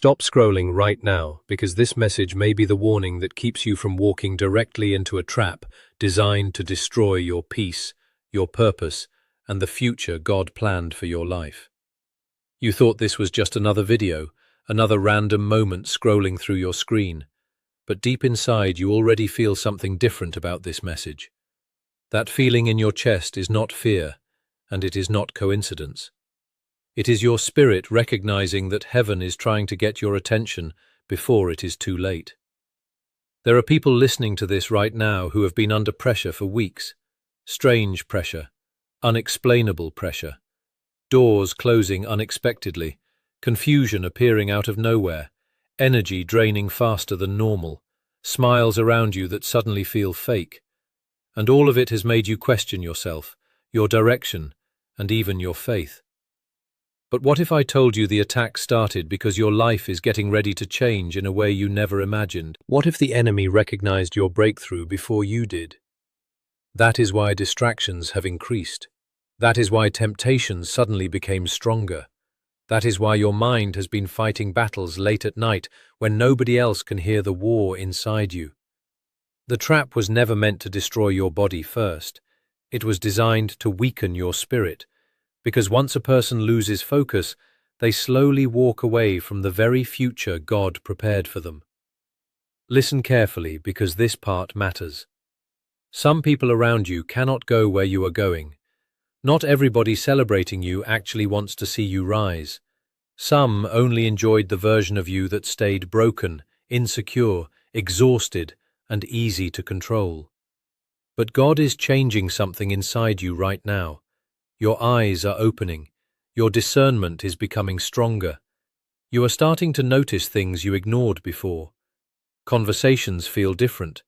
Stop scrolling right now, because this message may be the warning that keeps you from walking directly into a trap designed to destroy your peace, your purpose, and the future God planned for your life. You thought this was just another video, another random moment scrolling through your screen, but deep inside you already feel something different about this message. That feeling in your chest is not fear, and it is not coincidence. It is your spirit recognizing that heaven is trying to get your attention before it is too late. There are people listening to this right now who have been under pressure for weeks. Strange pressure, unexplainable pressure, doors closing unexpectedly, confusion appearing out of nowhere, energy draining faster than normal, smiles around you that suddenly feel fake. And all of it has made you question yourself, your direction, and even your faith. But what if I told you the attack started because your life is getting ready to change in a way you never imagined? What if the enemy recognized your breakthrough before you did? That is why distractions have increased. That is why temptations suddenly became stronger. That is why your mind has been fighting battles late at night when nobody else can hear the war inside you. The trap was never meant to destroy your body first. It was designed to weaken your spirit. Because once a person loses focus, they slowly walk away from the very future God prepared for them. Listen carefully, because this part matters. Some people around you cannot go where you are going. Not everybody celebrating you actually wants to see you rise. Some only enjoyed the version of you that stayed broken, insecure, exhausted, and easy to control. But God is changing something inside you right now. Your eyes are opening. Your discernment is becoming stronger. You are starting to notice things you ignored before. Conversations feel different.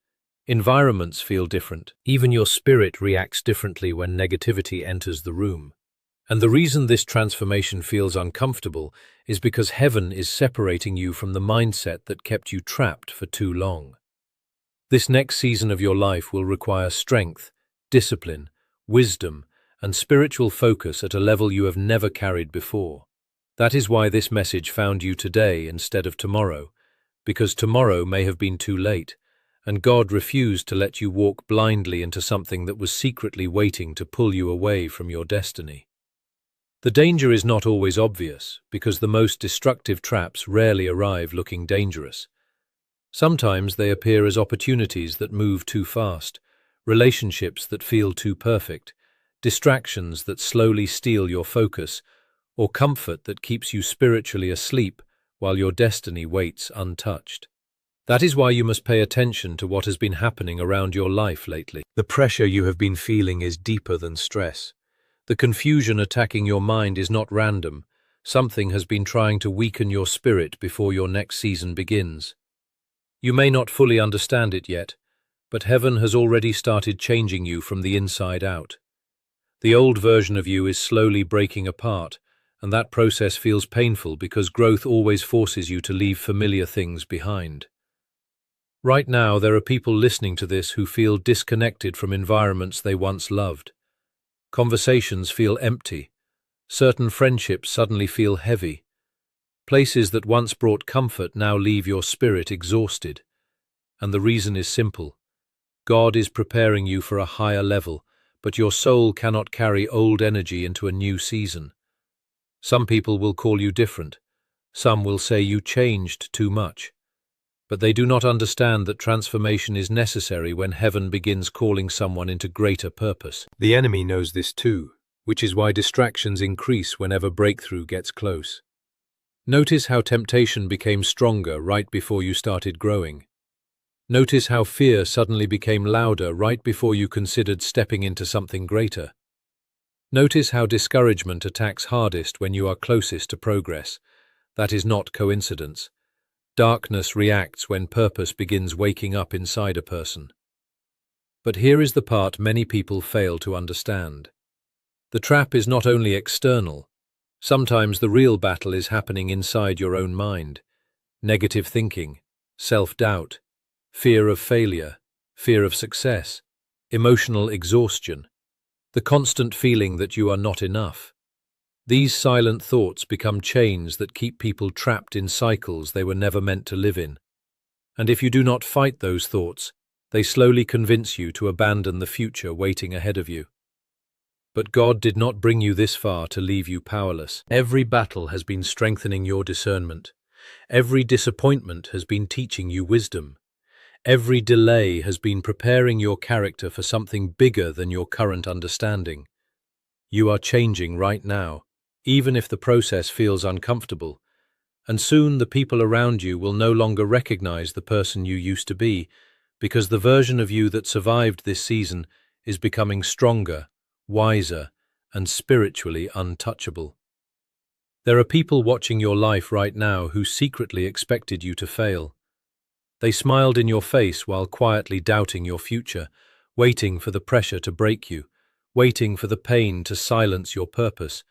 Environments feel different. Even your spirit reacts differently when negativity enters the room. And the reason this transformation feels uncomfortable is because heaven is separating you from the mindset that kept you trapped for too long. This next season of your life will require strength, discipline, wisdom, and spiritual focus at a level you have never carried before. That is why this message found you today instead of tomorrow, because tomorrow may have been too late, and God refused to let you walk blindly into something that was secretly waiting to pull you away from your destiny. The danger is not always obvious, because the most destructive traps rarely arrive looking dangerous. Sometimes they appear as opportunities that move too fast, relationships that feel too perfect, distractions that slowly steal your focus, or comfort that keeps you spiritually asleep while your destiny waits untouched. That is why you must pay attention to what has been happening around your life lately. The pressure you have been feeling is deeper than stress. The confusion attacking your mind is not random. Something has been trying to weaken your spirit before your next season begins. You may not fully understand it yet, but heaven has already started changing you from the inside out. The old version of you is slowly breaking apart, and that process feels painful because growth always forces you to leave familiar things behind. Right now, there are people listening to this who feel disconnected from environments they once loved. Conversations feel empty. Certain friendships suddenly feel heavy. Places that once brought comfort now leave your spirit exhausted. And the reason is simple. God is preparing you for a higher level, but your soul cannot carry old energy into a new season. Some people will call you different. Some will say you changed too much. But they do not understand that transformation is necessary when heaven begins calling someone into greater purpose. The enemy knows this too, which is why distractions increase whenever breakthrough gets close. Notice how temptation became stronger right before you started growing. Notice how fear suddenly became louder right before you considered stepping into something greater. Notice how discouragement attacks hardest when you are closest to progress. That is not coincidence. Darkness reacts when purpose begins waking up inside a person. But here is the part many people fail to understand. The trap is not only external. Sometimes the real battle is happening inside your own mind. Negative thinking, self-doubt, fear of failure, fear of success, emotional exhaustion, the constant feeling that you are not enough. These silent thoughts become chains that keep people trapped in cycles they were never meant to live in. And if you do not fight those thoughts, they slowly convince you to abandon the future waiting ahead of you. But God did not bring you this far to leave you powerless. Every battle has been strengthening your discernment. Every disappointment has been teaching you wisdom. Every delay has been preparing your character for something bigger than your current understanding. You are changing right now, even if the process feels uncomfortable. And soon the people around you will no longer recognize the person you used to be, because the version of you that survived this season is becoming stronger, wiser, and spiritually untouchable. There are people watching your life right now who secretly expected you to fail. They smiled in your face while quietly doubting your future, waiting for the pressure to break you, waiting for the pain to silence your purpose,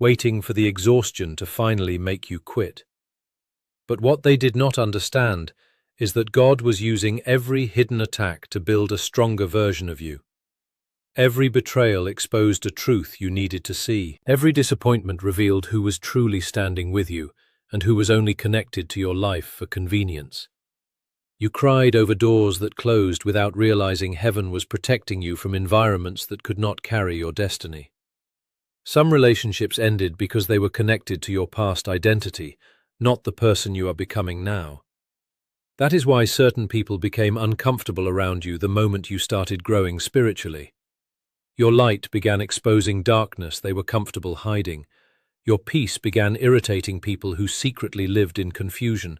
waiting for the exhaustion to finally make you quit. But what they did not understand is that God was using every hidden attack to build a stronger version of you. Every betrayal exposed a truth you needed to see. Every disappointment revealed who was truly standing with you and who was only connected to your life for convenience. You cried over doors that closed without realizing heaven was protecting you from environments that could not carry your destiny. Some relationships ended because they were connected to your past identity, not the person you are becoming now. That is why certain people became uncomfortable around you the moment you started growing spiritually. Your light began exposing darkness they were comfortable hiding. Your peace began irritating people who secretly lived in confusion.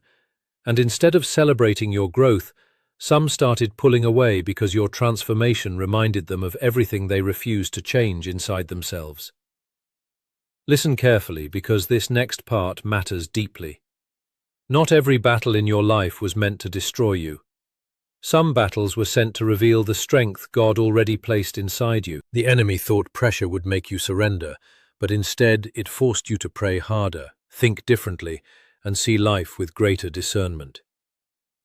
And instead of celebrating your growth, some started pulling away because your transformation reminded them of everything they refused to change inside themselves. Listen carefully, because this next part matters deeply. Not every battle in your life was meant to destroy you. Some battles were sent to reveal the strength God already placed inside you. The enemy thought pressure would make you surrender, but instead it forced you to pray harder, think differently, and see life with greater discernment.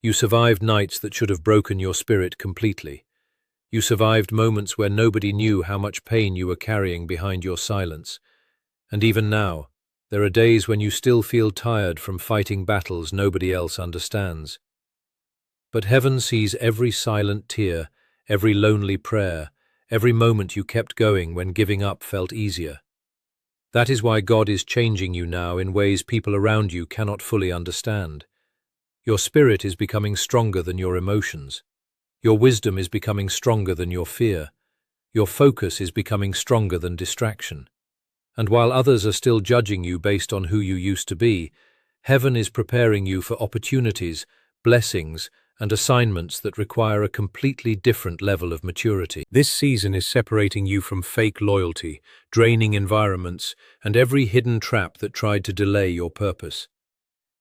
You survived nights that should have broken your spirit completely. You survived moments where nobody knew how much pain you were carrying behind your silence. And even now, there are days when you still feel tired from fighting battles nobody else understands. But heaven sees every silent tear, every lonely prayer, every moment you kept going when giving up felt easier. That is why God is changing you now in ways people around you cannot fully understand. Your spirit is becoming stronger than your emotions. Your wisdom is becoming stronger than your fear. Your focus is becoming stronger than distraction. And while others are still judging you based on who you used to be, heaven is preparing you for opportunities, blessings, and assignments that require a completely different level of maturity. This season is separating you from fake loyalty, draining environments, and every hidden trap that tried to delay your purpose.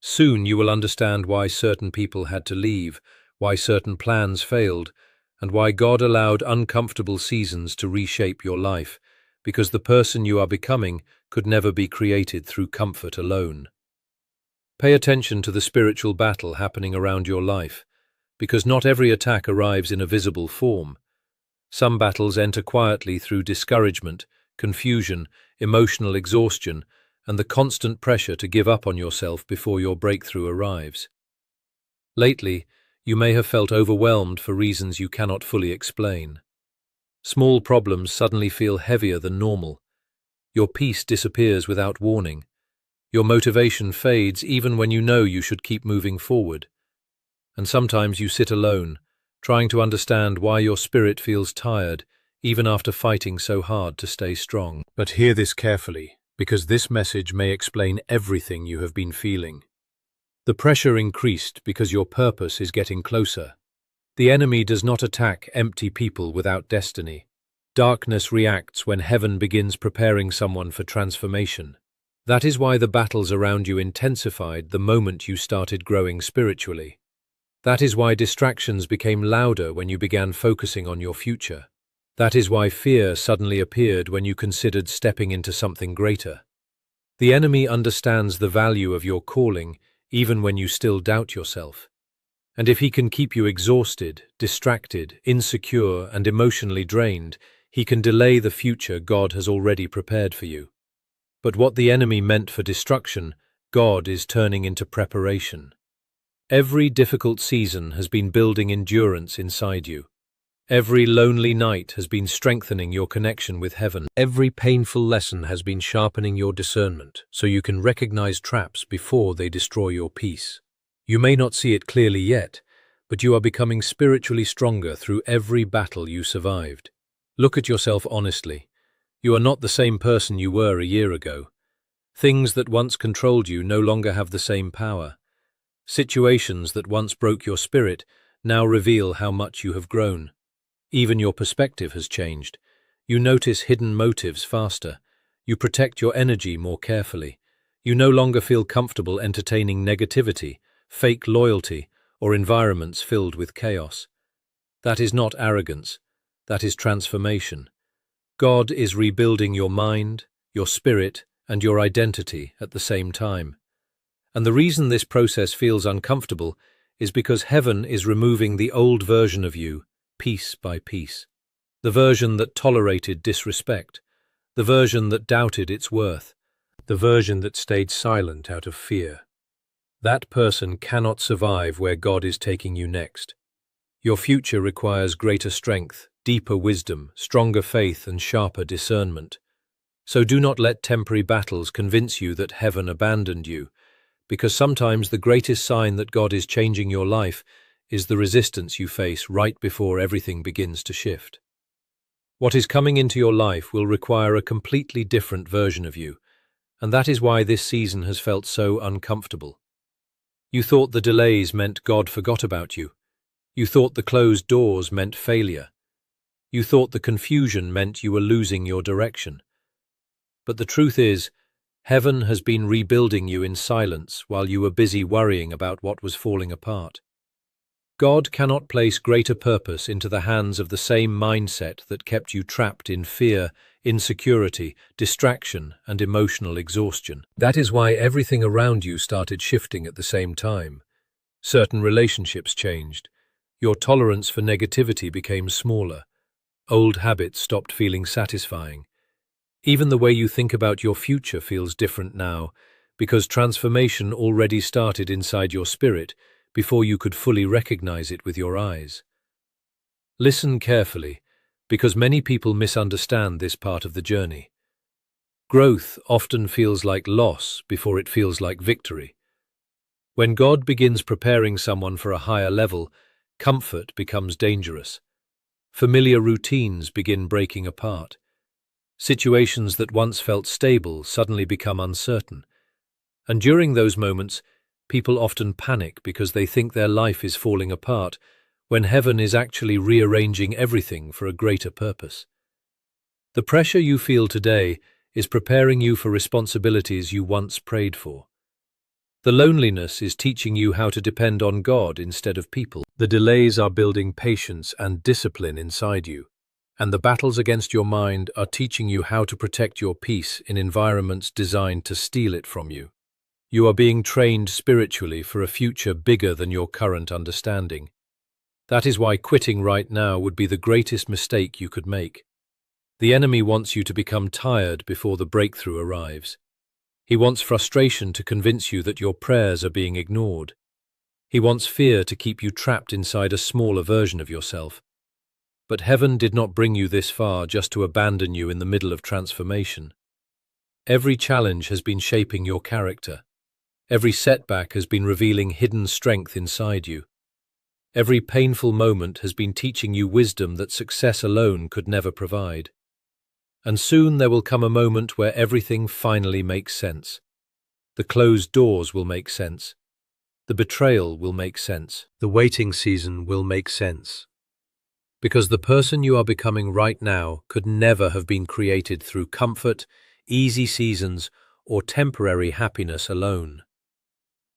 Soon you will understand why certain people had to leave, why certain plans failed, and why God allowed uncomfortable seasons to reshape your life, because the person you are becoming could never be created through comfort alone. Pay attention to the spiritual battle happening around your life, because not every attack arrives in a visible form. Some battles enter quietly through discouragement, confusion, emotional exhaustion, and the constant pressure to give up on yourself before your breakthrough arrives. Lately, you may have felt overwhelmed for reasons you cannot fully explain. Small problems suddenly feel heavier than normal. Your peace disappears without warning. Your motivation fades even when you know you should keep moving forward. And sometimes you sit alone, trying to understand why your spirit feels tired, even after fighting so hard to stay strong. But hear this carefully, because this message may explain everything you have been feeling. The pressure increased because your purpose is getting closer. The enemy does not attack empty people without destiny. Darkness reacts when heaven begins preparing someone for transformation. That is why the battles around you intensified the moment you started growing spiritually. That is why distractions became louder when you began focusing on your future. That is why fear suddenly appeared when you considered stepping into something greater. The enemy understands the value of your calling even when you still doubt yourself. And if he can keep you exhausted, distracted, insecure, and emotionally drained, he can delay the future God has already prepared for you. But what the enemy meant for destruction, God is turning into preparation. Every difficult season has been building endurance inside you. Every lonely night has been strengthening your connection with heaven. Every painful lesson has been sharpening your discernment, so you can recognize traps before they destroy your peace. You may not see it clearly yet, but you are becoming spiritually stronger through every battle you survived. Look at yourself honestly. You are not the same person you were a year ago. Things that once controlled you no longer have the same power. Situations that once broke your spirit now reveal how much you have grown. Even your perspective has changed. You notice hidden motives faster. You protect your energy more carefully. You no longer feel comfortable entertaining negativity, fake loyalty, or environments filled with chaos. That is not arrogance. That is transformation. God is rebuilding your mind, your spirit, and your identity at the same time. And the reason this process feels uncomfortable is because heaven is removing the old version of you, piece by piece. The version that tolerated disrespect, the version that doubted its worth, the version that stayed silent out of fear. That person cannot survive where God is taking you next. Your future requires greater strength, deeper wisdom, stronger faith, and sharper discernment. So do not let temporary battles convince you that heaven abandoned you, because sometimes the greatest sign that God is changing your life is the resistance you face right before everything begins to shift. What is coming into your life will require a completely different version of you, and that is why this season has felt so uncomfortable. You thought the delays meant God forgot about you. You thought the closed doors meant failure. You thought the confusion meant you were losing your direction. But the truth is, heaven has been rebuilding you in silence while you were busy worrying about what was falling apart. God cannot place greater purpose into the hands of the same mindset that kept you trapped in fear, insecurity, distraction, and emotional exhaustion. That is why everything around you started shifting at the same time. Certain relationships changed. Your tolerance for negativity became smaller. Old habits stopped feeling satisfying. Even the way you think about your future feels different now, because transformation already started inside your spirit before you could fully recognize it with your eyes. Listen carefully, because many people misunderstand this part of the journey. Growth often feels like loss before it feels like victory. When God begins preparing someone for a higher level, comfort becomes dangerous. Familiar routines begin breaking apart. Situations that once felt stable suddenly become uncertain. And during those moments, people often panic because they think their life is falling apart, when heaven is actually rearranging everything for a greater purpose. The pressure you feel today is preparing you for responsibilities you once prayed for. The loneliness is teaching you how to depend on God instead of people. The delays are building patience and discipline inside you, and the battles against your mind are teaching you how to protect your peace in environments designed to steal it from you. You are being trained spiritually for a future bigger than your current understanding. That is why quitting right now would be the greatest mistake you could make. The enemy wants you to become tired before the breakthrough arrives. He wants frustration to convince you that your prayers are being ignored. He wants fear to keep you trapped inside a smaller version of yourself. But heaven did not bring you this far just to abandon you in the middle of transformation. Every challenge has been shaping your character. Every setback has been revealing hidden strength inside you. Every painful moment has been teaching you wisdom that success alone could never provide. And soon there will come a moment where everything finally makes sense. The closed doors will make sense. The betrayal will make sense. The waiting season will make sense. Because the person you are becoming right now could never have been created through comfort, easy seasons, or temporary happiness alone.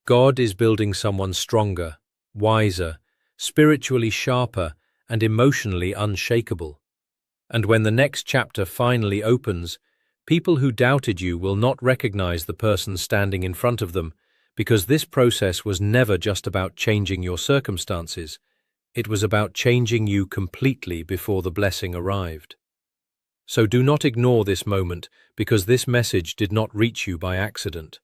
God is building someone stronger, wiser, spiritually sharper, and emotionally unshakable. And when the next chapter finally opens, people who doubted you will not recognize the person standing in front of them, because this process was never just about changing your circumstances. It was about changing you completely before the blessing arrived. So do not ignore this moment, because this message did not reach you by accident.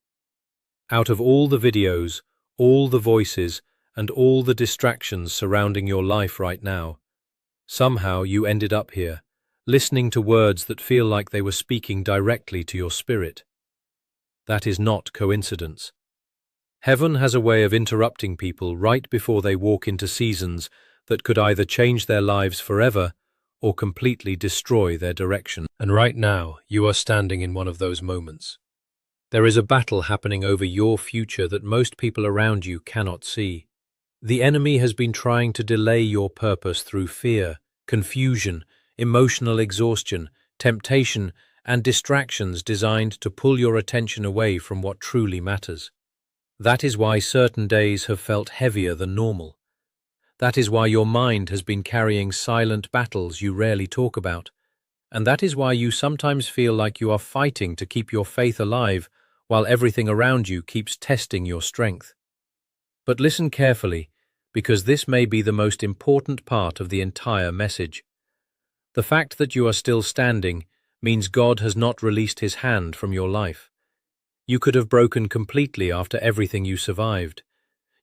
Out of all the videos, all the voices, and all the distractions surrounding your life right now, somehow you ended up here, listening to words that feel like they were speaking directly to your spirit. That is not coincidence. Heaven has a way of interrupting people right before they walk into seasons that could either change their lives forever or completely destroy their direction. And right now, you are standing in one of those moments. There is a battle happening over your future that most people around you cannot see. The enemy has been trying to delay your purpose through fear, confusion, emotional exhaustion, temptation, and distractions designed to pull your attention away from what truly matters. That is why certain days have felt heavier than normal. That is why your mind has been carrying silent battles you rarely talk about. And that is why you sometimes feel like you are fighting to keep your faith alive while everything around you keeps testing your strength. But listen carefully, because this may be the most important part of the entire message. The fact that you are still standing means God has not released His hand from your life. You could have broken completely after everything you survived.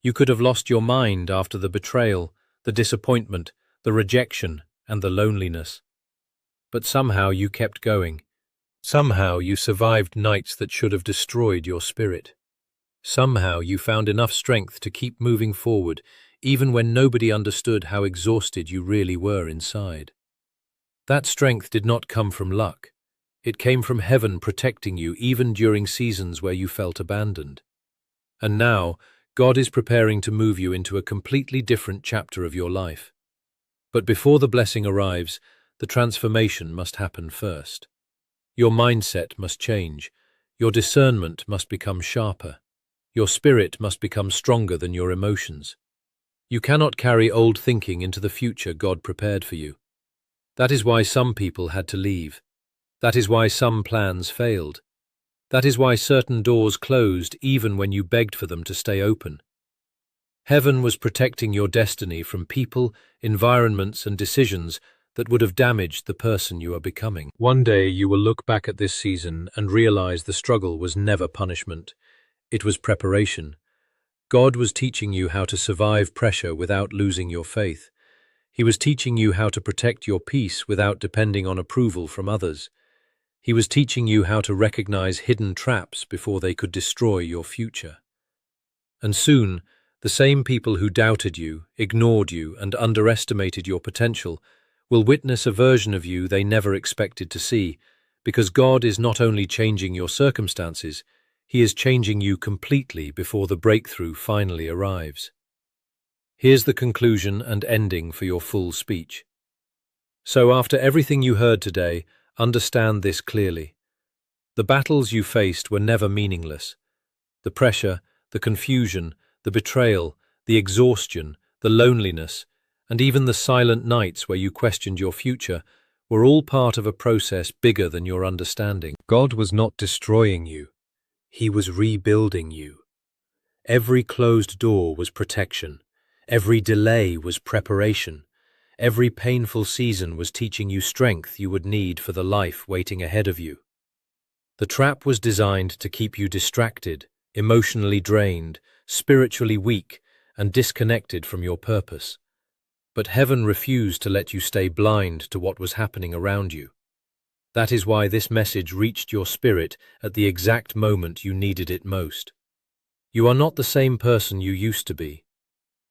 You could have lost your mind after the betrayal, the disappointment, the rejection, and the loneliness. But somehow you kept going. Somehow you survived nights that should have destroyed your spirit. Somehow you found enough strength to keep moving forward, even when nobody understood how exhausted you really were inside. That strength did not come from luck. It came from heaven protecting you even during seasons where you felt abandoned. And now, God is preparing to move you into a completely different chapter of your life. But before the blessing arrives, the transformation must happen first. Your mindset must change. Your discernment must become sharper. Your spirit must become stronger than your emotions. You cannot carry old thinking into the future God prepared for you. That is why some people had to leave. That is why some plans failed. That is why certain doors closed even when you begged for them to stay open. Heaven was protecting your destiny from people, environments, and decisions that would have damaged the person you are becoming. One day you will look back at this season and realize the struggle was never punishment. It was preparation. God was teaching you how to survive pressure without losing your faith. He was teaching you how to protect your peace without depending on approval from others. He was teaching you how to recognize hidden traps before they could destroy your future. And soon, the same people who doubted you, ignored you, and underestimated your potential will witness a version of you they never expected to see, because God is not only changing your circumstances, He is changing you completely before the breakthrough finally arrives. Here's the conclusion and ending for your full speech. So after everything you heard today, understand this clearly. The battles you faced were never meaningless. The pressure, the confusion, the betrayal, the exhaustion, the loneliness, and even the silent nights where you questioned your future were all part of a process bigger than your understanding. God was not destroying you. He was rebuilding you. Every closed door was protection. Every delay was preparation. Every painful season was teaching you strength you would need for the life waiting ahead of you. The trap was designed to keep you distracted, emotionally drained, spiritually weak, and disconnected from your purpose. But heaven refused to let you stay blind to what was happening around you. That is why this message reached your spirit at the exact moment you needed it most. You are not the same person you used to be.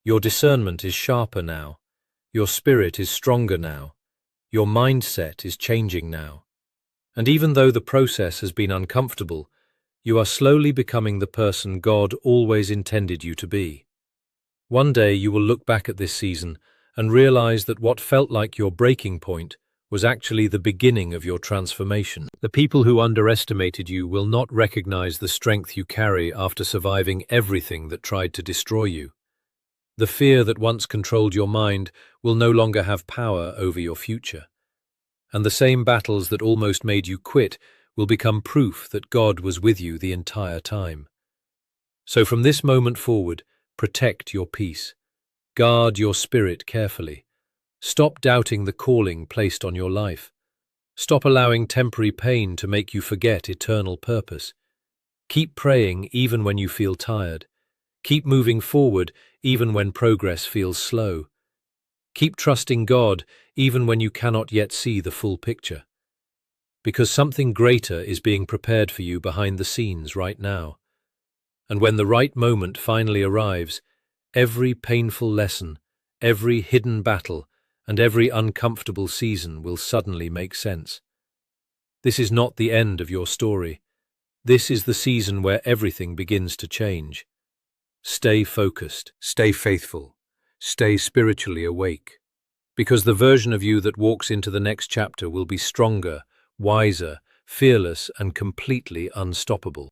Your discernment is sharper now. Your spirit is stronger now. Your mindset is changing now. And even though the process has been uncomfortable, you are slowly becoming the person God always intended you to be. One day you will look back at this season and realize that what felt like your breaking point was actually the beginning of your transformation. The people who underestimated you will not recognize the strength you carry after surviving everything that tried to destroy you. The fear that once controlled your mind will no longer have power over your future. And the same battles that almost made you quit will become proof that God was with you the entire time. So from this moment forward, protect your peace. Guard your spirit carefully. Stop doubting the calling placed on your life. Stop allowing temporary pain to make you forget eternal purpose. Keep praying even when you feel tired. Keep moving forward even when progress feels slow. Keep trusting God even when you cannot yet see the full picture. Because something greater is being prepared for you behind the scenes right now. And when the right moment finally arrives, every painful lesson, every hidden battle, and every uncomfortable season will suddenly make sense. This is not the end of your story. This is the season where everything begins to change. Stay focused, stay faithful, stay spiritually awake. Because the version of you that walks into the next chapter will be stronger, wiser, fearless, and completely unstoppable.